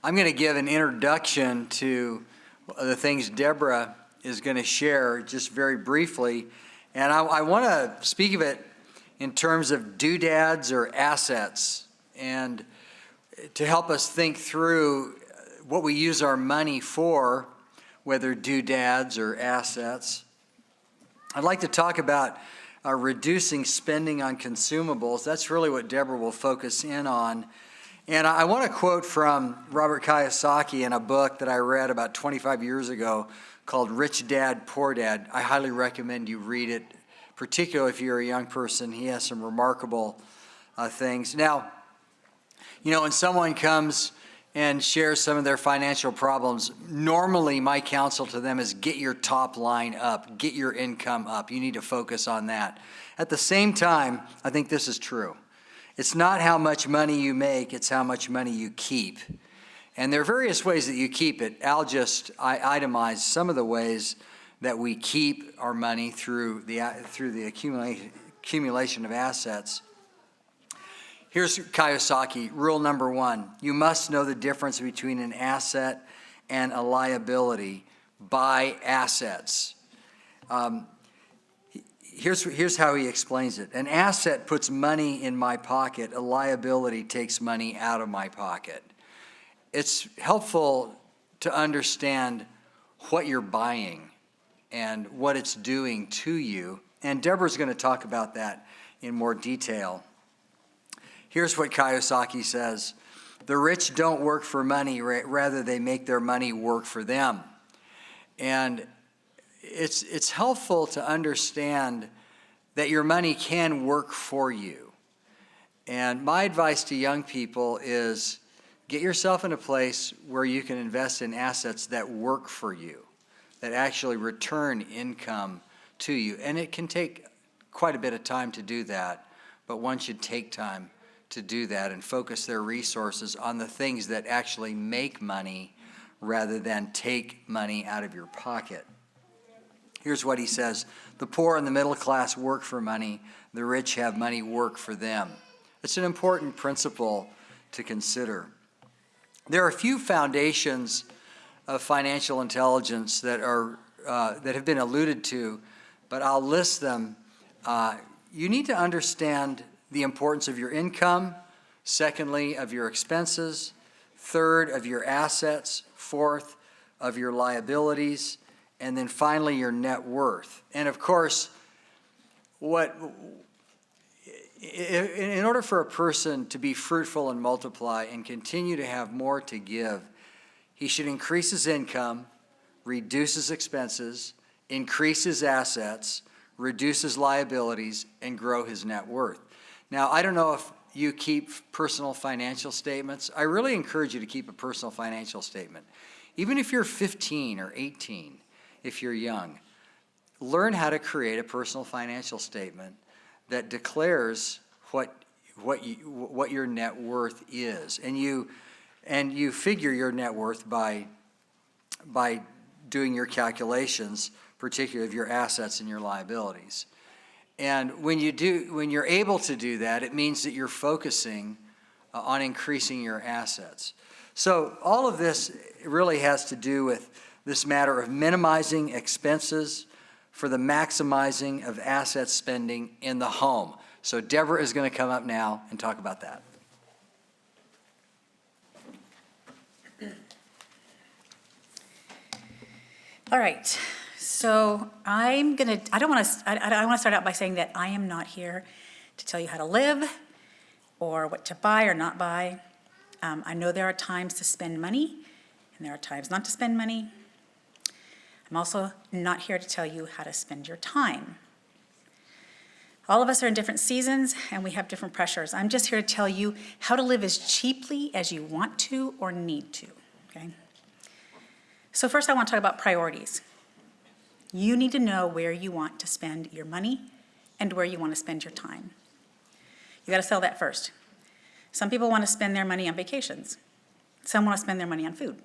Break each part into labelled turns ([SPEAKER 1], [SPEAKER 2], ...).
[SPEAKER 1] I'm going to give an introduction to the things Deborah is going to share just very briefly. And I want to speak of it in terms of doodads or assets, and to help us think through what we use our money for, whether doodads or assets. I'd like to talk about reducing spending on consumables. That's really what Deborah will focus in on. And I want to quote from Robert Kiyosaki in a book that I read about 25 years ago called Rich Dad, Poor Dad. I highly recommend you read it, particularly if you're a young person. He has some remarkable things. Now, you know, when someone comes and shares some of their financial problems, normally my counsel to them is get your top line up, get your income up. You need to focus on that. At the same time, I think this is true. It's not how much money you make, it's how much money you keep. And there are various ways that you keep it. I'll just itemize some of the ways that we keep our money through the accumulation of assets. Here's Kiyosaki, rule number 1. You must know the difference between an asset and a liability. Buy assets. Here's how he explains it. An asset puts money in my pocket. A liability takes money out of my pocket. It's helpful to understand what you're buying and what it's doing to you. And Deborah's going to talk about that in more detail. Here's what Kiyosaki says. The rich don't work for money, rather they make their money work for them. And it's helpful to understand that your money can work for you. And my advice to young people is get yourself in a place where you can invest in assets that work for you, that actually return income to you. And it can take quite a bit of time to do that, but one should take time to do that and focus their resources on the things that actually make money rather than take money out of your pocket. Here's what he says. The poor and the middle class work for money. The rich have money work for them. It's an important principle to consider. There are a few foundations of financial intelligence that have been alluded to, but I'll list them. You need to understand the importance of your income, secondly, of your expenses, third, of your assets, fourth, of your liabilities, and then finally, your net worth. And of course, in order for a person to be fruitful and multiply and continue to have more to give, he should increase his income, reduce his expenses, increase his assets, reduce his liabilities, and grow his net worth. Now, I don't know if you keep personal financial statements. I really encourage you to keep a personal financial statement. Even if you're 15 or 18, if you're young, learn how to create a personal financial statement that declares what your net worth is. And you figure your net worth by doing your calculations, particularly of your assets and your liabilities. And when you're able to do that, it means that you're focusing on increasing your assets. So all of this really has to do with this matter of minimizing expenses for the maximizing of asset spending in the home. So Deborah is going to come up now and talk about that.
[SPEAKER 2] All right. So I want to start out by saying that I am not here to tell you how to live or what to buy or not buy. I know there are times to spend money and there are times not to spend money. I'm also not here to tell you how to spend your time. All of us are in different seasons and we have different pressures. I'm just here to tell you how to live as cheaply as you want to or need to, okay? So first I want to talk about priorities. You need to know where you want to spend your money and where you want to spend your time. You got to settle that first. Some people want to spend their money on vacations. Some want to spend their money on food.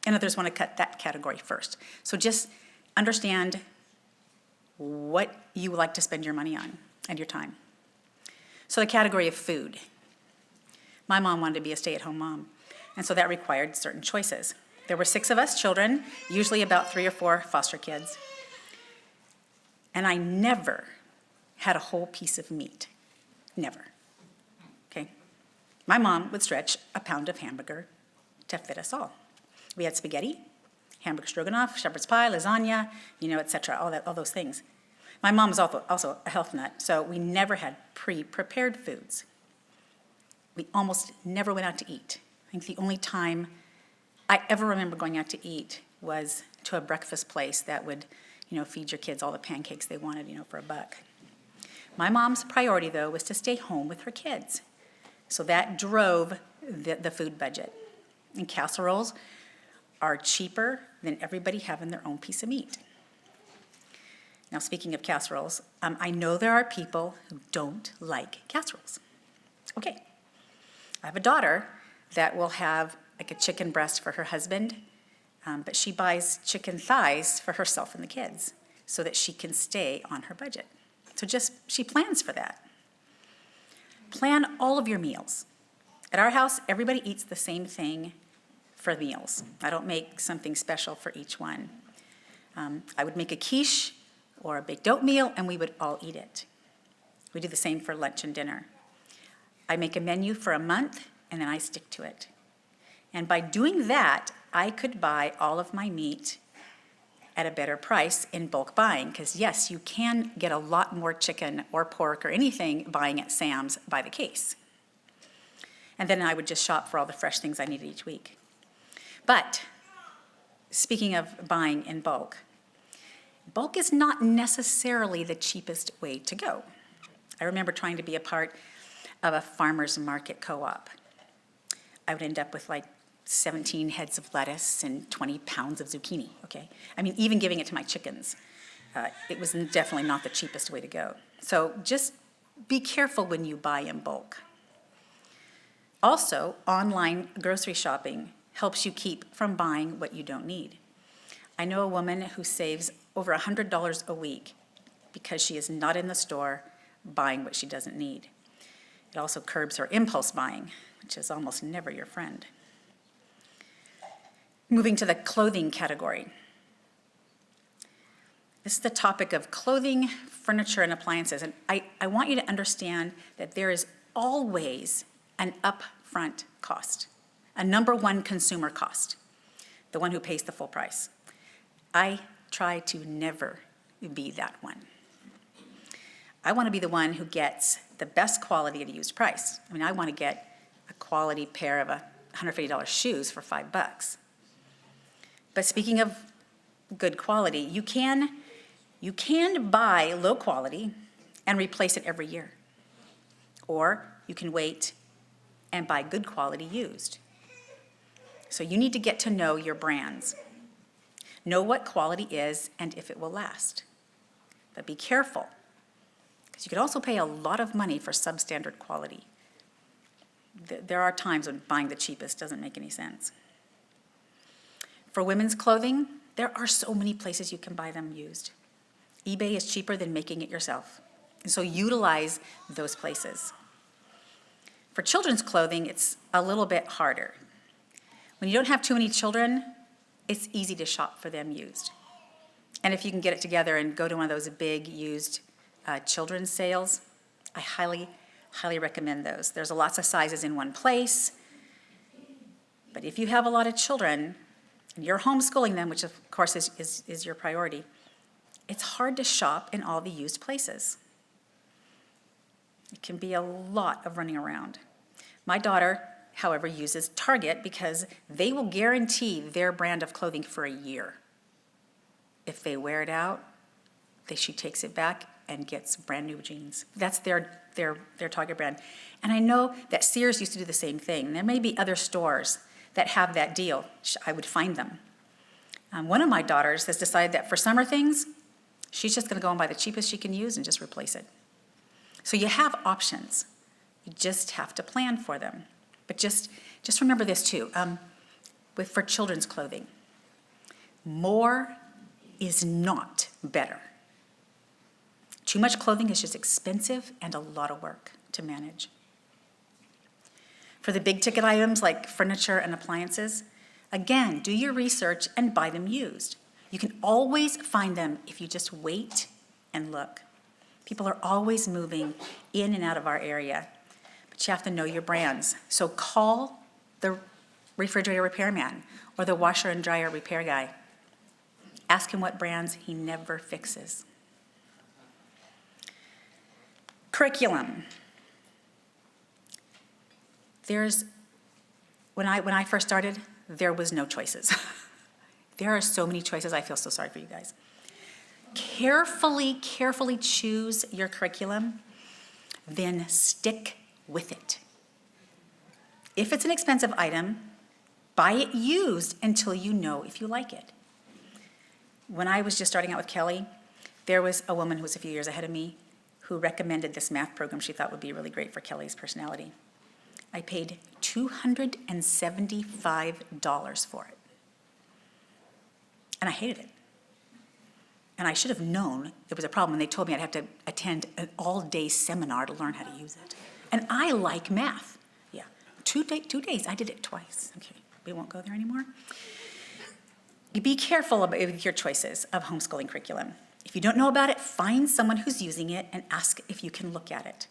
[SPEAKER 2] And others want to cut that category first. So just understand what you would like to spend your money on and your time. So the category of food. My mom wanted to be a stay-at-home mom. And so that required certain choices. There were 6 of us children, usually about 3 or 4 foster kids. And I never had a whole piece of meat. Never. Okay? My mom would stretch a pound of hamburger to fit us all. We had spaghetti, hamburger stroganoff, shepherd's pie, lasagna, et cetera, all those things. My mom was also a health nut, so we never had pre-prepared foods. We almost never went out to eat. I think the only time I ever remember going out to eat was to a breakfast place that would, feed your kids all the pancakes they wanted, for $1. My mom's priority, though, was to stay home with her kids. So that drove the food budget. And casseroles are cheaper than everybody having their own piece of meat. Now, speaking of casseroles, I know there are people who don't like casseroles. Okay. I have a daughter that will have like a chicken breast for her husband, but she buys chicken thighs for herself and the kids so that she can stay on her budget. So she plans for that. Plan all of your meals. At our house, everybody eats the same thing for meals. I don't make something special for each one. I would make a quiche or a baked oatmeal, and we would all eat it. We do the same for lunch and dinner. I make a menu for a month, and then I stick to it. And by doing that, I could buy all of my meat at a better price in bulk buying, because yes, you can get a lot more chicken or pork or anything buying at Sam's by the case. And then I would just shop for all the fresh things I needed each week. But speaking of buying in bulk is not necessarily the cheapest way to go. I remember trying to be a part of a farmer's market co-op. I would end up with like 17 heads of lettuce and 20 pounds of zucchini, okay? I mean, even giving it to my chickens, it was definitely not the cheapest way to go. So just be careful when you buy in bulk. Also, online grocery shopping helps you keep from buying what you don't need. I know a woman who saves over $100 a week because she is not in the store buying what she doesn't need. It also curbs her impulse buying, which is almost never your friend. Moving to the clothing category. This is the topic of clothing, furniture, and appliances. And I want you to understand that there is always an upfront cost, a number one consumer cost, the one who pays the full price. I try to never be that one. I want to be the one who gets the best quality at a used price. I mean, I want to get a quality pair of $150 shoes for $5. But speaking of good quality, you can buy low quality and replace it every year. Or you can wait and buy good quality used. So you need to get to know your brands. Know what quality is and if it will last. But be careful, because you could also pay a lot of money for substandard quality. There are times when buying the cheapest doesn't make any sense. For women's clothing, there are so many places you can buy them used. eBay is cheaper than making it yourself, and so utilize those places. For children's clothing, it's a little bit harder. When you don't have too many children, it's easy to shop for them used. And if you can get it together and go to one of those big used children's sales, I highly, highly recommend those. There's lots of sizes in one place. But if you have a lot of children and you're homeschooling them, which of course is your priority, it's hard to shop in all the used places. It can be a lot of running around. My daughter, however, uses Target because they will guarantee their brand of clothing for a year. If they wear it out, she takes it back and gets brand new jeans. That's their Target brand. And I know that Sears used to do the same thing. There may be other stores that have that deal. I would find them. One of my daughters has decided that for summer things, she's just going to go and buy the cheapest she can use and just replace it. So you have options. You just have to plan for them. But just remember this too, for children's clothing. More is not better. Too much clothing is just expensive and a lot of work to manage. For the big ticket items like furniture and appliances, again, do your research and buy them used. You can always find them if you just wait and look. People are always moving in and out of our area, but you have to know your brands. So call the refrigerator repairman or the washer and dryer repair guy. Ask him what brands he never fixes. Curriculum. When I first started, there was no choices. There are so many choices. I feel so sorry for you guys. Carefully choose your curriculum, then stick with it. If it's an expensive item, buy it used until you know if you like it. When I was just starting out with Kelly, there was a woman who was a few years ahead of me who recommended this math program she thought would be really great for Kelly's personality. I paid $275 for it. And I hated it. And I should have known there was a problem when they told me I'd have to attend an all-day seminar to learn how to use it. And I like math. Yeah, 2 days, I did it twice. Okay, we won't go there anymore. You be careful with your choices of homeschooling curriculum. If you don't know about it, find someone who's using it and ask if you can look at it.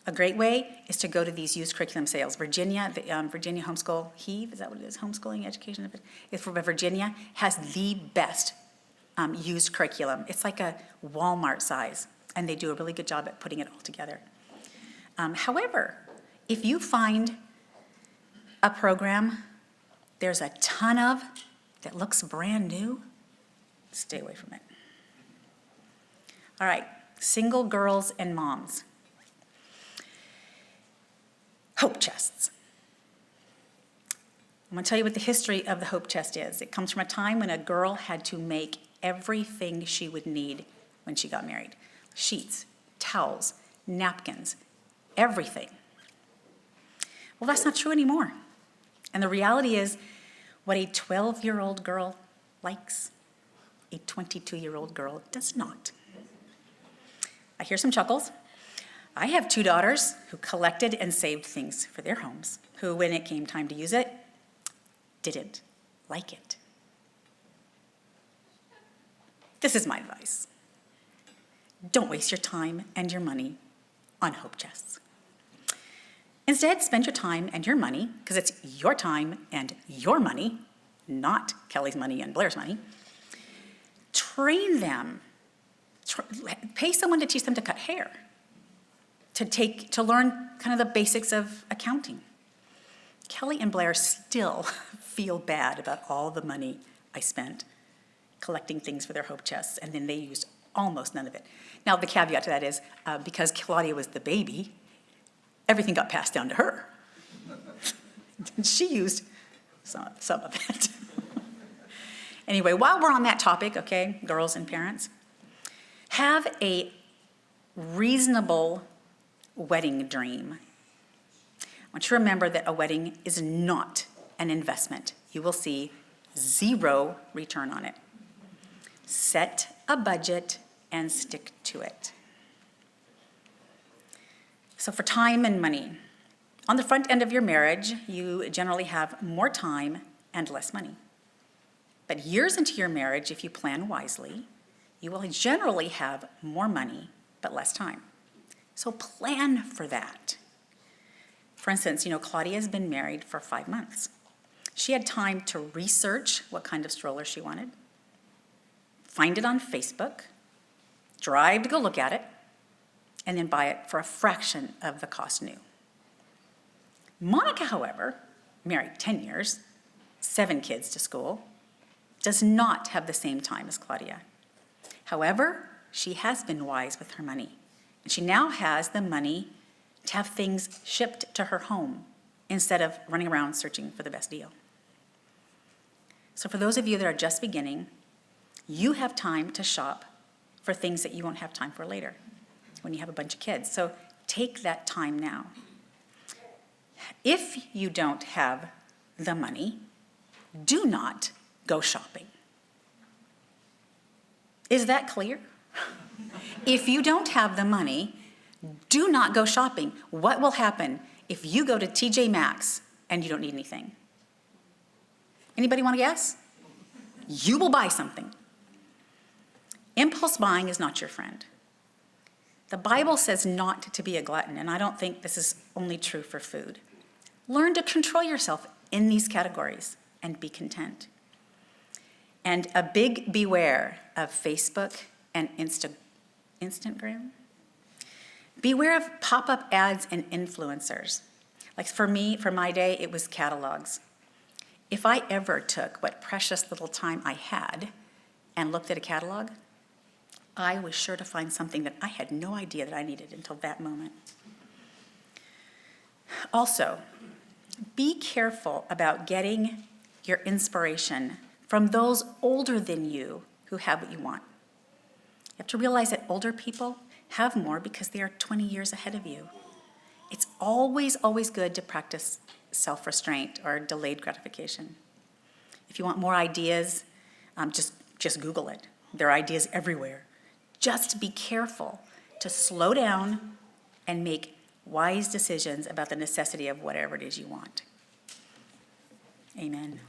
[SPEAKER 2] A great way is to go to these used curriculum sales. Virginia, Virginia Homeschool Heave, is that what it is? Homeschooling Education? It's from Virginia, has the best used curriculum. It's like a Walmart size, and they do a really good job at putting it all together. However, if you find a program there's a ton of that looks brand new, stay away from it. All right, single girls and moms. Hope chests. I'm going to tell you what the history of the hope chest is. It comes from a time when a girl had to make everything she would need when she got married. Sheets, towels, napkins, everything. Well, that's not true anymore. And the reality is, what a 12-year-old girl likes, a 22-year-old girl does not. I hear some chuckles. I have 2 daughters who collected and saved things for their homes, who, when it came time to use it, didn't like it. This is my advice. Don't waste your time and your money on hope chests. Instead, spend your time and your money, because it's your time and your money, not Kelly's money and Blair's money. Train them. Pay someone to teach them to cut hair, to learn kind of the basics of accounting. Kelly and Blair still feel bad about all the money I spent collecting things for their hope chests, and then they used almost none of it. Now, the caveat to that is, because Claudia was the baby, everything got passed down to her. She used some of it. Anyway, while we're on that topic, okay, girls and parents, have a reasonable wedding dream. I want you to remember that a wedding is not an investment. You will see 0 return on it. Set a budget and stick to it. So for time and money, on the front end of your marriage, you generally have more time and less money. But years into your marriage, if you plan wisely, you will generally have more money but less time. So plan for that. For instance, Claudia has been married for 5 months. She had time to research what kind of stroller she wanted, find it on Facebook, drive to go look at it, and then buy it for a fraction of the cost new. Monica, however, married 10 years, 7 kids to school, does not have the same time as Claudia. However, she has been wise with her money, and she now has the money to have things shipped to her home instead of running around searching for the best deal. So for those of you that are just beginning, you have time to shop for things that you won't have time for later when you have a bunch of kids. So take that time now. If you don't have the money, do not go shopping. Is that clear? If you don't have the money, do not go shopping. What will happen if you go to TJ Maxx and you don't need anything? Anybody want to guess? You will buy something. Impulse buying is not your friend. The Bible says not to be a glutton, and I don't think this is only true for food. Learn to control yourself in these categories and be content. And a big beware of Facebook and Instagram. Beware of pop-up ads and influencers. Like for me, for my day, it was catalogs. If I ever took what precious little time I had and looked at a catalog, I was sure to find something that I had no idea that I needed until that moment. Also, be careful about getting your inspiration from those older than you who have what you want. You have to realize that older people have more because they are 20 years ahead of you. It's always, always good to practice self-restraint or delayed gratification. If you want more ideas, just Google it. There are ideas everywhere. Just be careful to slow down and make wise decisions about the necessity of whatever it is you want. Amen.